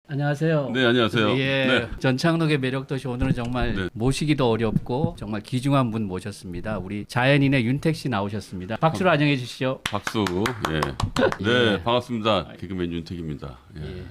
안녕하세요. 네, 안녕하세요. 예, 네. 전창록의 매력도시 오늘은 정말 네. 모시기도 어렵고 정말 귀중한 분 모셨습니다. 우리 자연인의 윤택 씨 나오셨습니다. 박수로 환영해 주시죠. 박수. 예. 네, 반갑습니다. 개그맨 윤택입니다. 예. 예.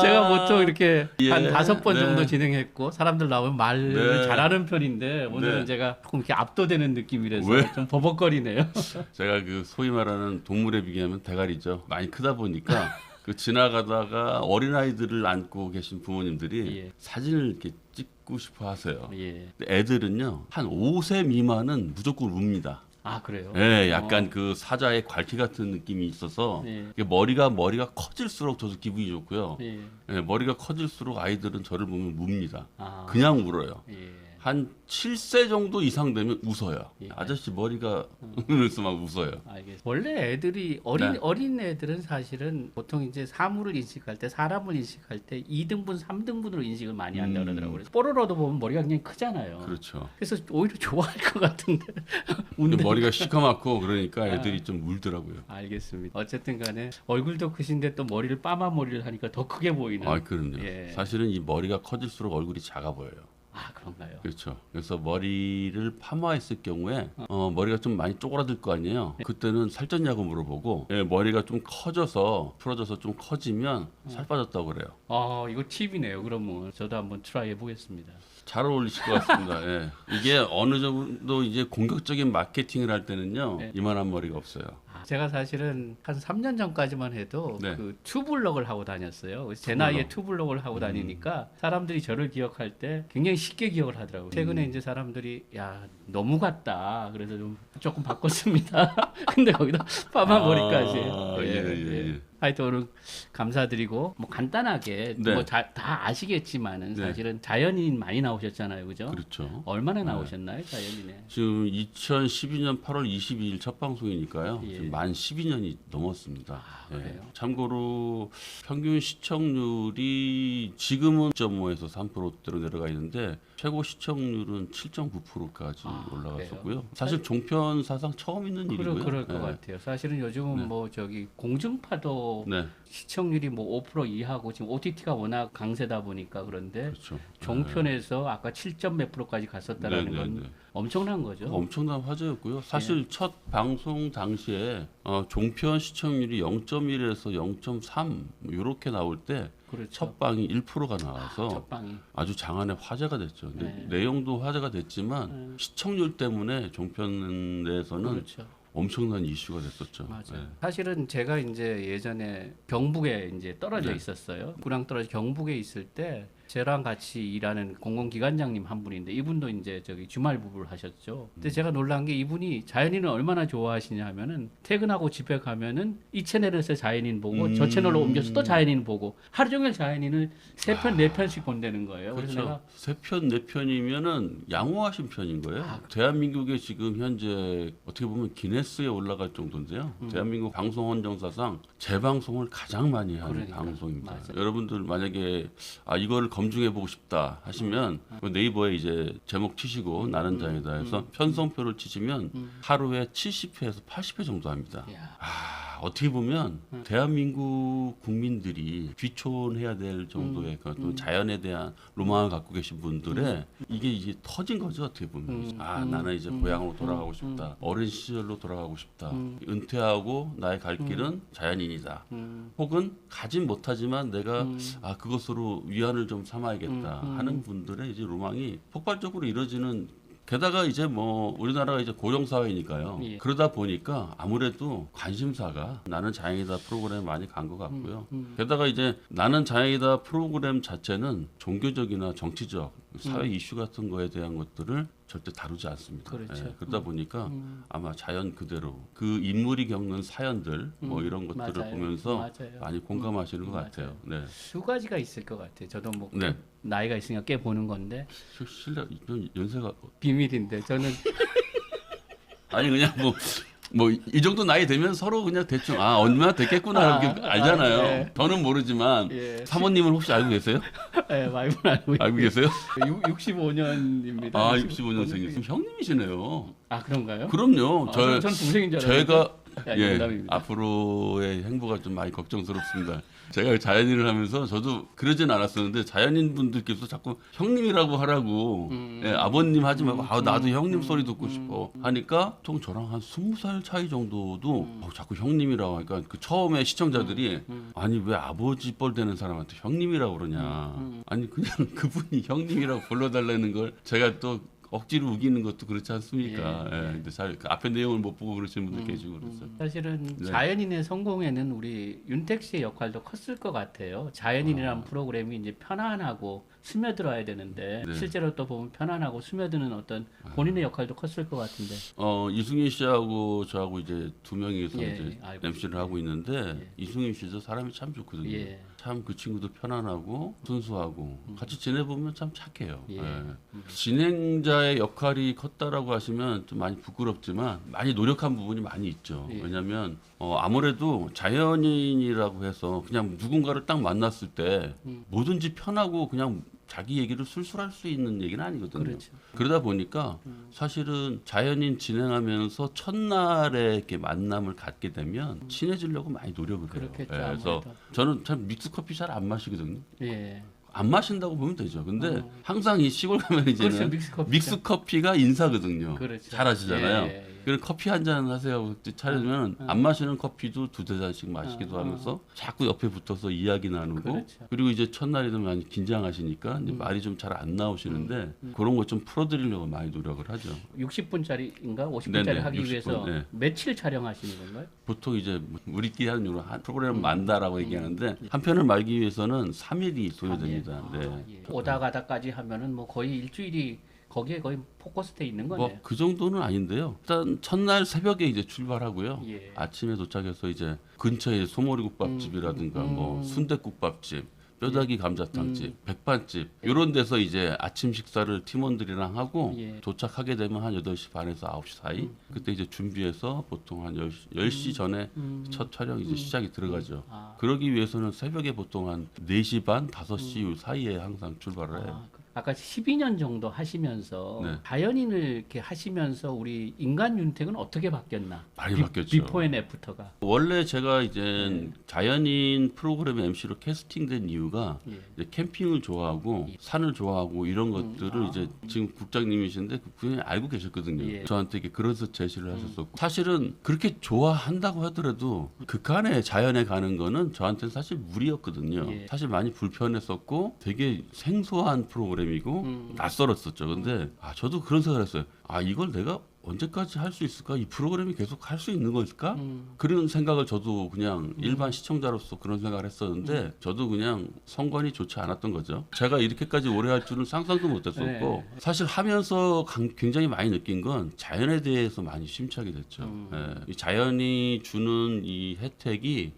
제가 보통 이렇게 예, 한 5번 네. 정도 진행했고 사람들 나오면 말을 네. 잘하는 편인데 오늘은 네. 제가 조금 이렇게 압도되는 느낌이라서 왜? 좀 버벅거리네요. 제가 그 소위 말하는 동물에 비교하면 대가리죠. 많이 크다 보니까 그 지나가다가 어린아이들을 안고 계신 부모님들이 예. 사진을 이렇게 찍고 싶어 하세요. 예. 근데 애들은요, 한 5세 미만은 무조건 웁니다. 아 그래요? 예, 약간 그 사자의 괄키 같은 느낌이 있어서 예. 이게 머리가 커질수록 저도 기분이 좋고요. 예. 예, 머리가 커질수록 아이들은 저를 보면 웁니다. 아. 그냥 울어요. 예. 한 7세 정도 이상 되면 웃어요. 예. 아저씨 머리가 그래서 막 웃어요. 알겠습니다. 원래 애들이 네. 어린 애들은 사실은 보통 이제 사물을 인식할 때 사람을 인식할 때 2등분, 3등분으로 인식을 많이 한다 그러더라고요. 그래서 뽀로로도 보면 머리가 굉장히 크잖아요. 그렇죠. 그래서 오히려 좋아할 것 같은데. 근데 웃는 머리가 시커멓고 그러니까 아. 애들이 좀 울더라고요. 알겠습니다. 어쨌든 간에 얼굴도 크신데 또 머리를 빠마 머리를 하니까 더 크게 보이는. 아, 그럼요. 예. 사실은 이 머리가 커질수록 얼굴이 작아 보여요. 아, 그런가요? 그렇죠. 그래서 머리를 파마했을 경우에 머리가 좀 많이 쪼그라들 거 아니에요. 그때는 살쪘냐고 물어보고 머리가 좀 커져서 풀어져서 좀 커지면 살 빠졌다고 그래요. 아, 이거 팁이네요. 그러면 저도 한번 트라이 해보겠습니다. 잘 어울리실 것 같습니다. 예. 이게 어느 정도 이제 공격적인 마케팅을 할 때는요, 네. 이만한 머리가 없어요. 제가 사실은 한 3년 전까지만 해도 네. 그 투블럭을 하고 다녔어요. 그래서 제 투블럭. 나이에 투블럭을 하고 다니니까 사람들이 저를 기억할 때 굉장히 쉽게 기억을 하더라고요. 최근에 이제 사람들이 야 너무 같다. 그래서 좀 조금 바꿨습니다. 근데 거기다 파마 머리까지. 예. 하여튼 오늘 감사드리고 뭐 간단하게 네. 뭐 다 아시겠지만은 네. 사실은 자연인 많이 나오셨잖아요, 그죠? 그렇죠. 얼마나 나오셨나요, 자연인에? 지금 2012년 8월 22일 첫 방송이니까요. 예. 지금 만 12년이 넘었습니다. 예. 그래요? 참고로 평균 시청률이 지금은 2.5에서 3%대로 내려가 있는데 최고 시청률은 7.9%까지 올라갔었고요. 그래요? 사실 종편 사상 처음 있는 일이고요. 그럴 것 예. 같아요. 사실은 요즘은 네. 뭐 저기 공중파도 네, 시청률이 뭐 5% 이하고 지금 OTT가 워낙 강세다 보니까 그런데 그렇죠. 종편에서 아까 7점 몇 프로까지 갔었다라는 네, 건 네, 네. 엄청난 거죠. 엄청난 화제였고요. 사실 예. 첫 방송 당시에 종편 시청률이 0.1에서 0.3 이렇게 나올 때 그렇죠. 첫 방이 1%가 나와서 첫 방이 아주 장안의 화제가 됐죠. 근데 네. 내용도 화제가 됐지만 시청률 때문에 종편 내에서는 그렇죠. 엄청난 이슈가 됐었죠. 맞아요. 네. 사실은 제가 이제 예전에 경북에 이제 떨어져 네. 있었어요. 구랑 떨어져 경북에 있을 때 저랑 같이 일하는 공공기관장님 한 분인데 이분도 이제 저기 주말 부부를 하셨죠. 근데 제가 놀란 게 이분이 자연인을 얼마나 좋아하시냐 하면은 퇴근하고 집에 가면은 이 채널에서 자연인 보고 저 채널로 옮겨서 또 자연인 보고 하루 종일 자연인을 3편, 4편씩 본다는 거예요. 그래서 내가 그렇죠. 세 편, 네 편이면은 양호하신 편인 거예요. 대한민국에 지금 현재 어떻게 보면 기네스에 올라갈 정도인데요. 대한민국 방송 헌정사상 재방송을 가장 많이 하는 그러니까, 방송입니다. 맞아요. 여러분들 만약에 이걸 검증해 보고 싶다 하시면 그 네이버에 이제 제목 치시고 나는 자이다 해서 편성표를 치시면 하루에 70회에서 80회 정도 합니다. 야, 어떻게 보면 대한민국 국민들이 귀촌해야 될 정도의 그 어떤 자연에 대한 로망을 갖고 계신 분들의 이게 이제 터진 거죠. 어떻게 보면 나는 이제 고향으로 돌아가고 싶다. 어린 시절로 돌아가고 싶다. 은퇴하고 나의 갈 길은 자연인이다. 혹은 가진 못하지만 내가 그것으로 위안을 좀 삼아야겠다 하는 분들의 이제 로망이 폭발적으로 이루어지는. 게다가 이제 뭐 우리나라가 이제 고령 사회니까요. 예. 그러다 보니까 아무래도 관심사가 나는 자연이다 프로그램에 많이 간 것 같고요. 게다가 이제 나는 자연이다 프로그램 자체는 종교적이나 정치적 사회 이슈 같은 거에 대한 것들을 절대 다루지 않습니다. 그렇죠. 그러다 보니까 아마 자연 그대로 그 인물이 겪는 사연들 뭐 이런 것들을 맞아요. 보면서 맞아요. 많이 공감하시는 것 맞아요. 같아요. 네. 두 가지가 있을 것 같아요. 저도 뭐 네. 나이가 있으니까 꽤 보는 건데 실례 연세가 비밀인데 저는 아니 그냥 뭐 이 정도 나이 되면 서로 그냥 대충 얼마나 됐겠구나 이렇게 알잖아요. 네. 저는 모르지만 예. 사모님은 혹시 알고 계세요? 네, 와이프는 알고 계세요? 65년입니다. 65년생이요. 그럼 형님이시네요. 아 그런가요? 그럼요. 저는 동생인 줄 알았는데. 제가 예, 농담입니다. 앞으로의 행보가 좀 많이 걱정스럽습니다. 제가 자연인을 하면서 저도 그러진 않았었는데 자연인 분들께서 자꾸 형님이라고 하라고 예, 아버님 하지 말고 나도 형님 소리 듣고 싶어 하니까 통 저랑 한 20살 차이 정도도 자꾸 형님이라고 하니까 그 처음에 시청자들이 아니 왜 아버지 뻘 되는 사람한테 형님이라고 그러냐 아니 그냥 그분이 형님이라고 불러달라는 걸 제가 또 억지로 우기는 것도 그렇지 않습니까? 예. 근데 잘 앞에 내용을 못 보고 그러시는 분들 계시고 그래서 사실은 네. 자연인의 성공에는 우리 윤택 씨의 역할도 컸을 것 같아요. 자연인이라는 프로그램이 이제 편안하고 스며들어야 되는데 네. 실제로 또 보면 편안하고 스며드는 어떤 본인의 역할도 컸을 것 같은데. 이승윤 씨하고 저하고 이제 두 명이서 예, 이제 알고 MC를 하고 있는데 이승윤 씨도 사람이 참 좋거든요. 예. 참 그 친구도 편안하고 순수하고 같이 지내보면 참 착해요. 예. 예. 진행자의 역할이 컸다라고 하시면 좀 많이 부끄럽지만 많이 노력한 부분이 많이 있죠. 예. 왜냐하면 아무래도 자연인이라고 해서 그냥 누군가를 딱 만났을 때 뭐든지 편하고 그냥 자기 얘기를 술술할 수 있는 얘기는 아니거든요. 그렇죠. 그러다 보니까 사실은 자연인 진행하면서 첫날에 이렇게 만남을 갖게 되면 친해지려고 많이 노력을 해요. 그렇겠죠, 그래서 아무래도. 저는 참 믹스 커피 잘 안 마시거든요. 예. 안 마신다고 보면 되죠. 근데 항상 이 시골 가면 이제는 그렇죠, 믹스커피. 믹스 커피가 인사거든요. 그렇죠. 잘 아시잖아요. 예, 예. 그래서 커피 한 잔 하세요. 차려주면 안 마시는 커피도 두세 잔씩 마시기도 하면서 자꾸 옆에 붙어서 이야기 나누고 그렇죠. 그리고 이제 첫날에도 많이 긴장하시니까 이제 말이 좀 잘 안 나오시는데 그런 거 좀 풀어드리려고 많이 노력을 하죠. 60분짜리인가 50분짜리 네네, 하기 60분, 위해서 네. 며칠 촬영하시는 건가요? 보통 이제 우리끼리 하는 요로 한 프로그램을 만다라고 얘기하는데 한 편을 말기 위해서는 3일이 소요됩니다. 네. 예. 오다 가다까지 하면은 뭐 거의 일주일이 거기에 거의 포커스돼 있는 거네요. 뭐 그 정도는 아닌데요. 일단 첫날 새벽에 이제 출발하고요. 예. 아침에 도착해서 이제 근처에 소머리국밥집이라든가 뭐 순댓국밥집, 뼈다귀 감자탕집, 백반집 이런 데서 이제 아침 식사를 팀원들이랑 하고 예. 도착하게 되면 한 8시 반에서 9시 사이 그때 이제 준비해서 보통 한 10시 전에 첫 촬영 이제 시작이 들어가죠. 아. 그러기 위해서는 새벽에 보통 한 4시 반, 5시 사이에 항상 출발을 해요. 아까 12년 정도 하시면서 네. 자연인을 이렇게 하시면서 우리 인간 윤택은 어떻게 바뀌었나? 많이 바뀌었죠. 비포 앤 애프터가. 원래 제가 이제 자연인 프로그램 MC로 캐스팅된 이유가 예. 이제 캠핑을 좋아하고 산을 좋아하고 이런 것들을 이제 지금 국장님이신데 그분이 알고 계셨거든요. 예. 저한테 이렇게 그래서 제시를 하셨었고 사실은 그렇게 좋아한다고 하더라도 극한의 자연에 가는 거는 저한테는 사실 무리였거든요. 예. 사실 많이 불편했었고 되게 생소한 프로그램이고 낯설었었죠. 근데 저도 그런 생각을 했어요. 이걸 내가 언제까지 할 수 있을까? 이 프로그램이 계속 할 수 있는 걸까? 그런 생각을 저도 그냥 일반 시청자로서 그런 생각을 했었는데 저도 그냥 성관이 좋지 않았던 거죠. 제가 이렇게까지 오래 할 줄은 상상도 못했었고 네. 사실 하면서 굉장히 많이 느낀 건 자연에 대해서 많이 심취하게 됐죠. 예, 이 자연이 주는 이 혜택이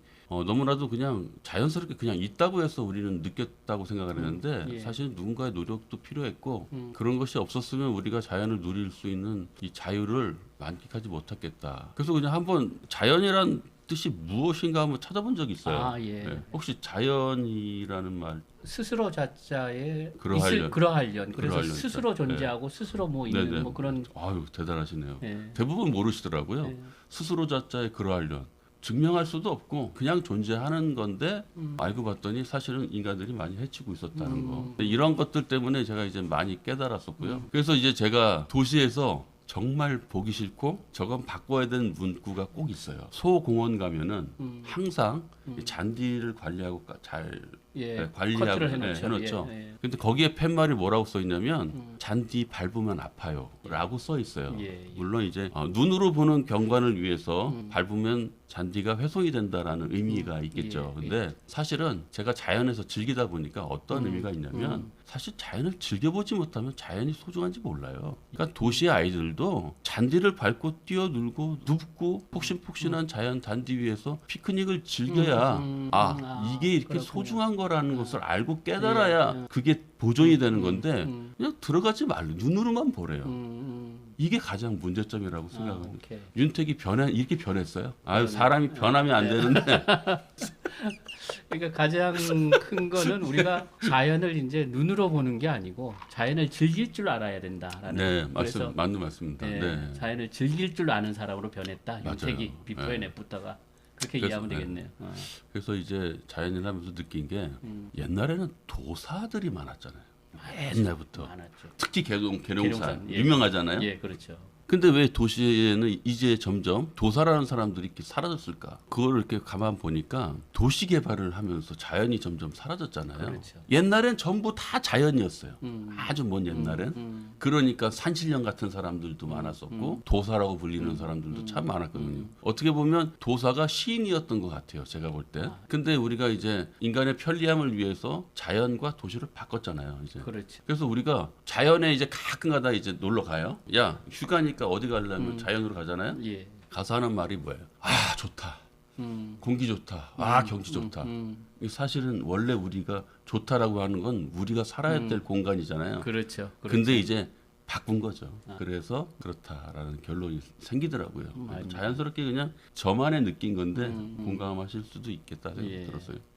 너무나도 그냥 자연스럽게 그냥 있다고 해서 우리는 느꼈다고 생각을 했는데 예. 사실 누군가의 노력도 필요했고 그런 것이 없었으면 우리가 자연을 누릴 수 있는 이 자유를 만끽하지 못했겠다. 그래서 그냥 한번 자연이란 뜻이 무엇인가 한번 찾아본 적이 있어요. 예. 네. 혹시 자연이라는 말 스스로 자자에 그러하련. 그러하련. 그래서 그러하련. 스스로 존재하고 스스로 뭐 있는 네네. 뭐 그런. 아유 대단하시네요. 예. 대부분 모르시더라고요. 예. 스스로 자자에 그러하련. 증명할 수도 없고 그냥 존재하는 건데 알고 봤더니 사실은 인간들이 많이 해치고 있었다는 거. 이런 것들 때문에 제가 이제 많이 깨달았었고요. 그래서 이제 제가 도시에서 정말 보기 싫고 저건 바꿔야 되는 문구가 꼭 있어요. 소공원 가면은 항상 잔디를 관리하고 잘 예. 관리하고 커트를 해놓죠. 해놓죠. 예. 예. 근데 거기에 팻말이 뭐라고 써 있냐면 잔디 밟으면 아파요라고 써 있어요. 예. 물론 이제 눈으로 보는 경관을 위해서 밟으면 잔디가 훼손이 된다라는 의미가 있겠죠. 예. 근데 사실은 제가 자연에서 즐기다 보니까 어떤 의미가 있냐면 사실 자연을 즐겨보지 못하면 자연이 소중한지 몰라요. 그러니까 도시의 아이들도 잔디를 밟고 뛰어놀고 눕고 폭신폭신한 자연 잔디 위에서 피크닉을 즐겨야 이게 이렇게 그렇군요. 소중한 거라는 것을 알고 깨달아야 그게 보존이 되는 건데 그냥 들어가지 말고 눈으로만 보래요. 이게 가장 문제점이라고 생각합니다. 오케이. 윤택이 이렇게 변했어요. 아유 네. 사람이 변하면 안 되는데. 그러니까 가장 큰 거는 우리가 자연을 이제 눈으로 보는 게 아니고 자연을 즐길 줄 알아야 된다라는. 네, 그래서 맞는 말씀입니다. 네. 자연을 즐길 줄 아는 사람으로 변했다. 맞아요. 윤택이 비포 앤 네. 애프터가 그렇게 그래서, 이해하면 되겠네요. 그래서 이제 자연일 하면서 느낀 게 옛날에는 도사들이 많았잖아요. 옛날부터. 많았죠. 특히 계룡산 계룡산, 예. 유명하잖아요. 예, 그렇죠. 근데 왜 도시에는 이제 점점 도사라는 사람들이 이렇게 사라졌을까? 그걸 이렇게 가만 보니까 도시 개발을 하면서 자연이 점점 사라졌잖아요. 그렇죠. 옛날엔 전부 다 자연이었어요. 아주 먼 옛날엔. 그러니까 산신령 같은 사람들도 많았었고 도사라고 불리는 사람들도 참 많았거든요. 어떻게 보면 도사가 시인이었던 것 같아요. 제가 볼 때. 근데 우리가 이제 인간의 편리함을 위해서 자연과 도시를 바꿨잖아요. 이제. 그렇죠. 그래서 우리가 자연에 이제 가끔가다 이제 놀러 가요. 야 휴가니까 어디 가려면 자연으로 가잖아요. 예. 가서 하는 말이 뭐예요? 아 좋다. 공기 좋다. 아 경치 좋다. 이 사실은 원래 우리가 좋다라고 하는 건 우리가 살아야 될 공간이잖아요. 그렇죠. 근데 이제 바꾼 거죠. 그래서 그렇다라는 결론이 생기더라고요. 자연스럽게 그냥 저만의 느낀 건데 공감하실 수도 있겠다 생각이 예. 들었어요.